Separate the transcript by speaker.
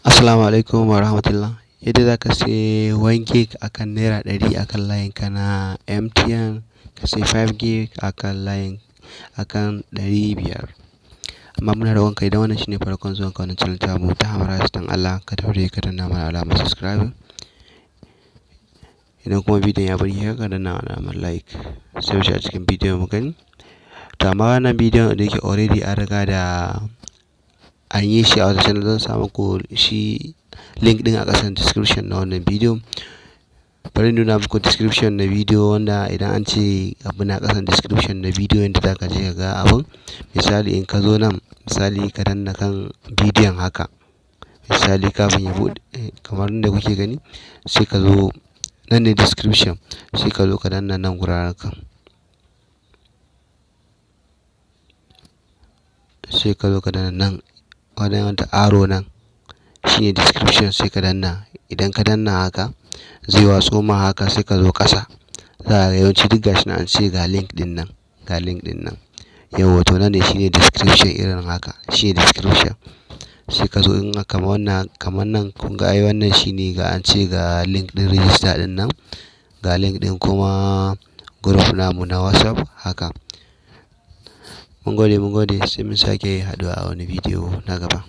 Speaker 1: Assalamu alaikum wa rahmatullah. Yadda za ka sai 1 gig akan naira 100 akan layin ka na MTN, ka sai 5 gig akan layin akan 500. Amma muna roƙon ka idan wannan shine farkon zuwan ka wannan channel tamu ta Hamara dan Allah ka daure ka danna mana alamar subscribe. Idan kuma bidiyon ya burge ka danna alamar like. Sai mu shiga cikin bidiyon mu gani. To amma wannan bidiyon da yake already an riga da an yi shi a wata channel, zan sa muku shi link din a ƙasan description na wannan bidiyo. Bari in nuna muku description na bidiyo, wanda idan an ce abu na ƙasan description na bidiyo yanda za ka je ka ga abun. Misali in ka zo nan, misali ka danna kan bidiyon haka. Misali kafin ya buɗe kamar inda kuke gani, sai ka zo nan ne description, sai ka zo ka danna nan guraren kan. Sai ka zo ka danna nan wannan wata arrow nan shine description, sai ka danna. Idan ka danna haka zai watso ma haka, sai ka zo ƙasa. Za ka ga yawanci duk gashi nan an ce ga link din nan, ga link din nan. Yauwa to nan ne shine description irin haka, shine description. Sai ka zo in kamar wannan, kamar nan kun ga ai wannan shine ga an ce ga link din register din nan, ga link din kuma group namu na WhatsApp haka. Mun gode sai mun sake haɗuwa a wani bidiyo na gaba.